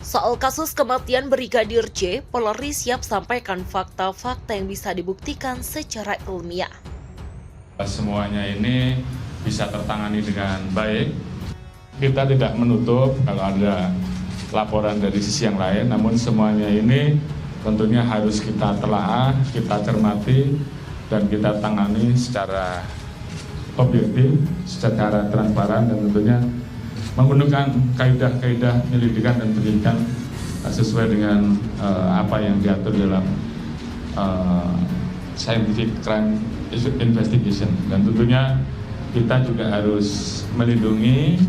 Soal kasus kematian Brigadir J, Polri siap sampaikan fakta-fakta yang bisa dibuktikan secara ilmiah. Semuanya ini bisa tertangani dengan baik. Kita tidak menutup kalau ada laporan dari sisi yang lain, namun semuanya ini tentunya harus kita telaah, kita cermati, dan kita tangani secara objektif, secara transparan, dan tentunya menggunakan kaidah-kaidah penyelidikan dan penyidikan sesuai dengan apa yang diatur dalam scientific crime investigation. Dan tentunya kita juga harus melindungi,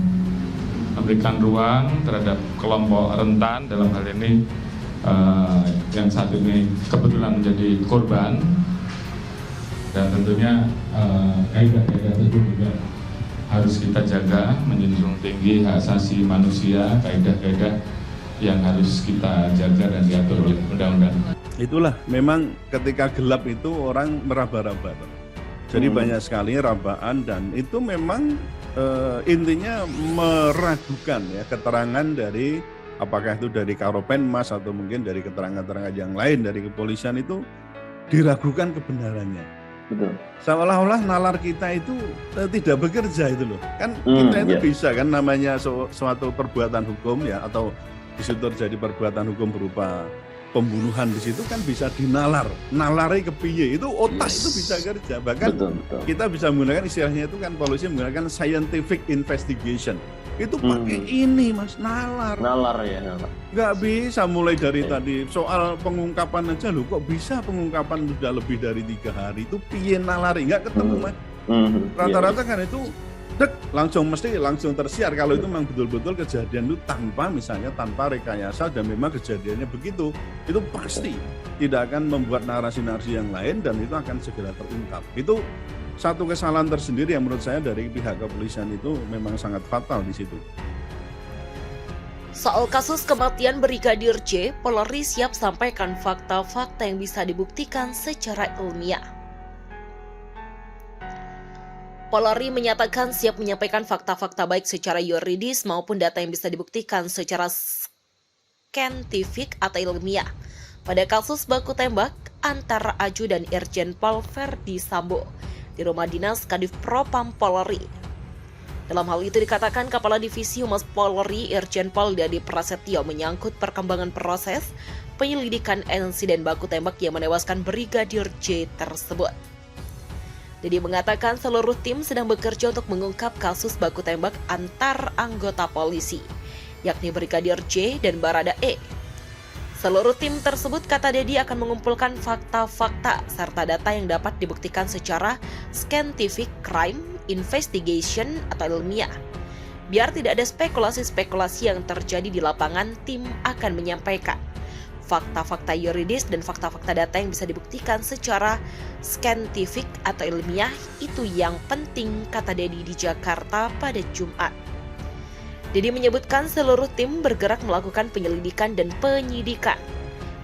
memberikan ruang terhadap kelompok rentan, dalam hal ini yang saat ini kebetulan menjadi korban. Dan tentunya kaidah-kaidah tersebut juga harus kita jaga, menjunjung tinggi hak asasi manusia, kaidah-kaidah yang harus kita jaga dan diatur oleh undang-undang. Itulah, memang ketika gelap itu orang meraba-raba. Jadi banyak sekali rabaan, dan itu memang intinya meragukan ya keterangan dari, apakah itu dari Karopenmas atau mungkin dari keterangan-keterangan yang lain dari kepolisian, itu diragukan kebenarannya. Betul. Seolah-olah nalar kita itu tidak bekerja itu loh. Kan kita itu bisa kan, namanya suatu perbuatan hukum ya, atau di situ terjadi perbuatan hukum berupa pembunuhan, di situ kan bisa dinalar. Nalari kepiye, itu otak itu bisa kerja. Bahkan betul. kita bisa menggunakan istilahnya itu kan, polisi menggunakan scientific investigation. Itu pakai ini Mas, nalar. Nalar ya, nalar. Nggak bisa mulai dari tadi soal pengungkapan aja loh, kok bisa pengungkapan sudah lebih dari 3 hari, itu piye nalari, nggak ketemu Mas. Rata-rata kan itu langsung tersiar kalau itu memang betul-betul kejadian itu tanpa rekayasa, dan memang kejadiannya begitu, itu pasti tidak akan membuat narasi-narasi yang lain, dan itu akan segera terungkap. Itu satu kesalahan tersendiri yang menurut saya dari pihak kepolisian, itu memang sangat fatal di situ. Soal kasus kematian Brigadir J, Polri siap sampaikan fakta-fakta yang bisa dibuktikan secara ilmiah. Polri menyatakan siap menyampaikan fakta-fakta baik secara yuridis maupun data yang bisa dibuktikan secara saintifik atau ilmiah pada kasus baku tembak antara Aju dan Irjen Pol Verdi Sambo di rumah dinas Kadif Propam Polri. Dalam hal itu dikatakan Kepala Divisi Humas Polri Irjen Pol Dadi Prasetyo menyangkut perkembangan proses penyelidikan insiden baku tembak yang menewaskan Brigadir J tersebut. Dadi mengatakan seluruh tim sedang bekerja untuk mengungkap kasus baku tembak antar anggota polisi, yakni Brigadir J dan Barada E. Seluruh tim tersebut, kata Dadi, akan mengumpulkan fakta-fakta serta data yang dapat dibuktikan secara scientific crime investigation atau ilmiah. Biar tidak ada spekulasi-spekulasi yang terjadi di lapangan, tim akan menyampaikan fakta-fakta yuridis dan fakta-fakta data yang bisa dibuktikan secara scientific atau ilmiah. Itu yang penting, kata Dadi di Jakarta pada Jumat. Dadi menyebutkan seluruh tim bergerak melakukan penyelidikan dan penyidikan,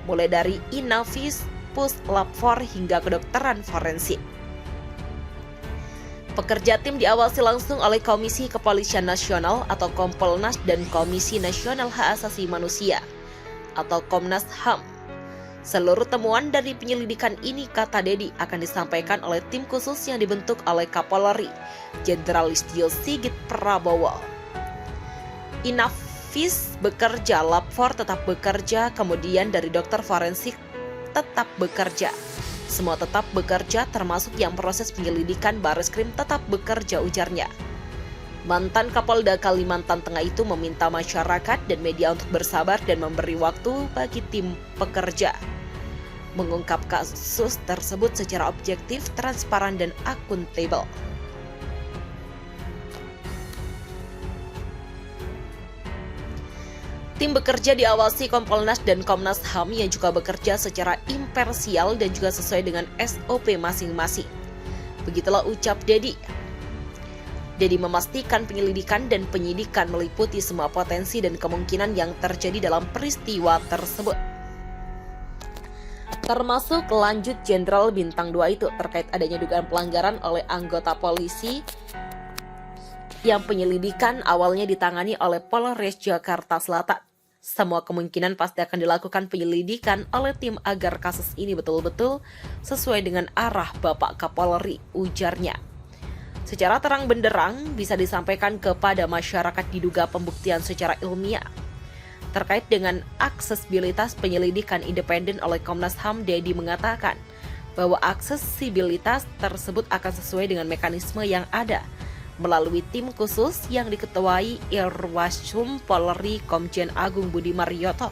mulai dari Inavis, Puslap 4 hingga kedokteran forensik. Pekerja tim diawasi langsung oleh Komisi Kepolisian Nasional atau Kompolnas dan Komisi Nasional Hak Asasi Manusia atau Komnas HAM. Seluruh temuan dari penyelidikan ini, kata Dadi, akan disampaikan oleh tim khusus yang dibentuk oleh Kapolri, Jenderal Listio Sigit Prabowo. Inavis bekerja, Lab 4 tetap bekerja, kemudian dari dokter forensik tetap bekerja. Semua tetap bekerja, termasuk yang proses penyelidikan Bareskrim tetap bekerja, ujarnya. Mantan Kapolda Kalimantan Tengah itu meminta masyarakat dan media untuk bersabar dan memberi waktu bagi tim pekerja mengungkap kasus tersebut secara objektif, transparan, dan akuntabel. Tim bekerja diawasi Kompolnas dan Komnas HAM yang juga bekerja secara imparsial dan juga sesuai dengan SOP masing-masing. Begitulah ucap Dadi. Dadi memastikan penyelidikan dan penyidikan meliputi semua potensi dan kemungkinan yang terjadi dalam peristiwa tersebut. Termasuk lanjut Jenderal Bintang 2 itu terkait adanya dugaan pelanggaran oleh anggota polisi yang penyelidikan awalnya ditangani oleh Polres Jakarta Selatan. Semua kemungkinan pasti akan dilakukan penyelidikan oleh tim agar kasus ini betul-betul sesuai dengan arah Bapak Kapolri, ujarnya. Secara terang benderang bisa disampaikan kepada masyarakat diduga pembuktian secara ilmiah. Terkait dengan aksesibilitas penyelidikan independen oleh Komnas HAM, Dedi mengatakan bahwa aksesibilitas tersebut akan sesuai dengan mekanisme yang ada melalui tim khusus yang diketuai Irwasum Polri Komjen Agung Budi Marioto.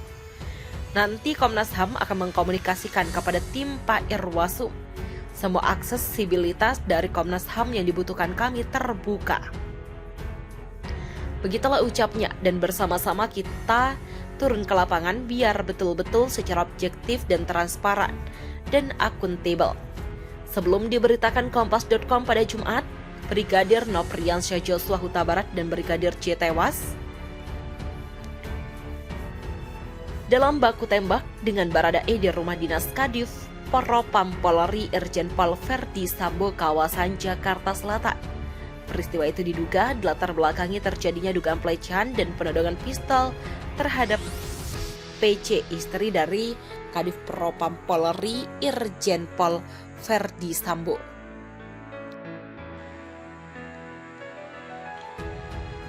Nanti Komnas HAM akan mengkomunikasikan kepada tim Pak Irwasum. Semua aksesibilitas dari Komnas HAM yang dibutuhkan kami terbuka. Begitulah ucapnya, dan bersama-sama kita turun ke lapangan biar betul-betul secara objektif dan transparan dan akuntabel. Sebelum diberitakan Kompas.com pada Jumat, Brigadir Nofriansyah Joshua Huta Barat dan Brigadir J tewas dalam baku tembak dengan Baradae di rumah dinas Kadif Propam Polri Irjen Pol Verdi Sambo kawasan Jakarta Selatan. Peristiwa itu diduga dilatar belakangi terjadinya dugaan pelecehan dan penodongan pistol terhadap PC, istri dari Kadif Propam Polri Irjen Pol Verdi Sambo.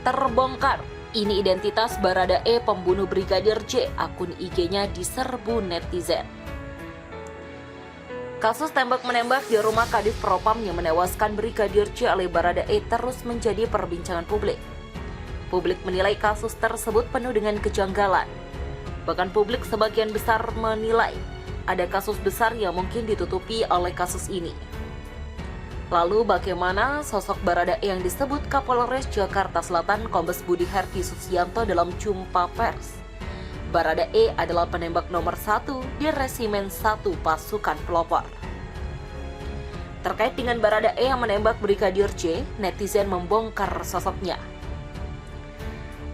Terbongkar, ini identitas Baradae pembunuh Brigadir J, akun IG-nya diserbu netizen. Kasus tembak-menembak di rumah Kadif Propam yang menewaskan Brigadir J oleh Baradae terus menjadi perbincangan publik. Publik menilai kasus tersebut penuh dengan kejanggalan. Bahkan publik sebagian besar menilai ada kasus besar yang mungkin ditutupi oleh kasus ini. Lalu bagaimana sosok Baradae yang disebut Kapolres Jakarta Selatan Kombes Budi Herdi Susianto dalam jumpa pers? Baradae adalah penembak nomor 1 di Resimen 1 Pasukan Pelopor. Terkait dengan Baradae yang menembak Brigadir J, netizen membongkar sosoknya.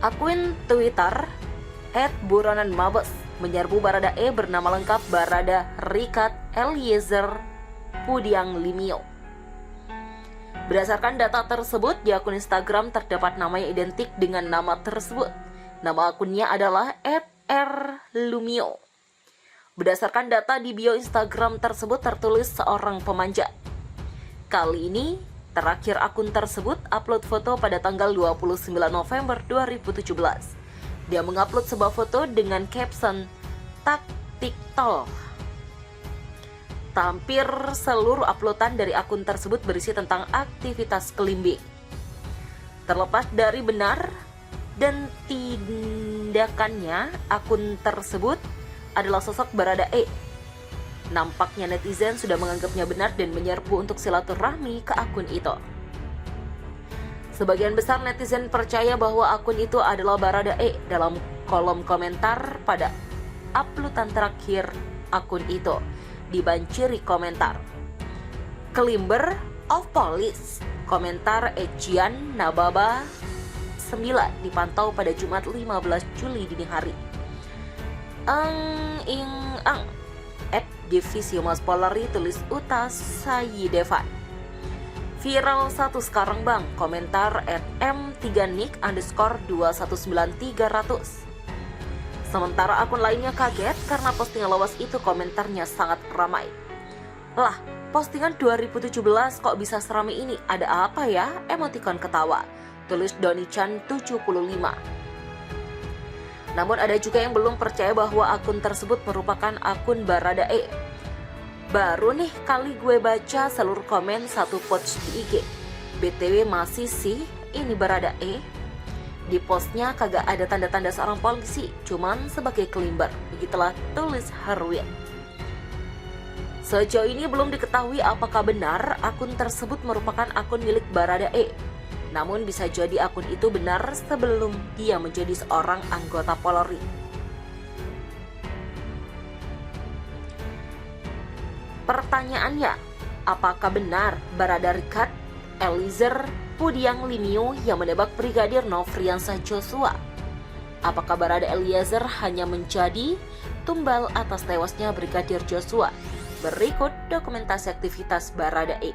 Akun Twitter @buronanmabes menyerbu Baradae bernama lengkap Barada Richard Eliezer Pudiang Limio. Berdasarkan data tersebut, di akun Instagram terdapat nama yang identik dengan nama tersebut. Nama akunnya adalah @rlumio. Berdasarkan data di bio Instagram tersebut tertulis seorang pemanjat. Kali ini, terakhir akun tersebut upload foto pada tanggal 29 November 2017. Dia mengupload sebuah foto dengan caption "Taktik Tol". Hampir seluruh uploadan dari akun tersebut berisi tentang aktivitas klimbing. Terlepas dari benar dan tindakannya, akun tersebut adalah sosok Baradae. Nampaknya netizen sudah menganggapnya benar dan menyerbu untuk silaturahmi ke akun itu. Sebagian besar netizen percaya bahwa akun itu adalah Baradae. Dalam kolom komentar pada uploadan terakhir akun itu dibanjiri komentar "Kelimber of Police", komentar Ejian Nababa 9 dipantau pada Jumat 15 Juli dini hari. Divisi Humas Polri tulis Uta Sayidevan. Viral 1 sekarang bang, komentar @m3nick_219300. Sementara akun lainnya kaget karena postingan lawas itu komentarnya sangat ramai. Lah, postingan 2017 kok bisa seramai ini? Ada apa ya? Emotikon ketawa, tulis Donichan 75. Namun ada juga yang belum percaya bahwa akun tersebut merupakan akun Baradae. Baru nih kali gue baca seluruh komen satu post di IG. BTW masih sih ini Baradae. Di postnya kagak ada tanda-tanda seorang polisi, cuman sebagai kelimber. Begitulah tulis Herwin. Sejauh ini belum diketahui apakah benar akun tersebut merupakan akun milik Baradae. Namun bisa jadi akun itu benar sebelum dia menjadi seorang anggota Polri. Pertanyaannya, apakah benar Barada Richard Eliezer Pudiang Limio yang menembak Brigadir Nofriansyah Joshua? Apakah Barada Eliezer hanya menjadi tumbal atas tewasnya Brigadir Joshua? Berikut dokumentasi aktivitas Baradae.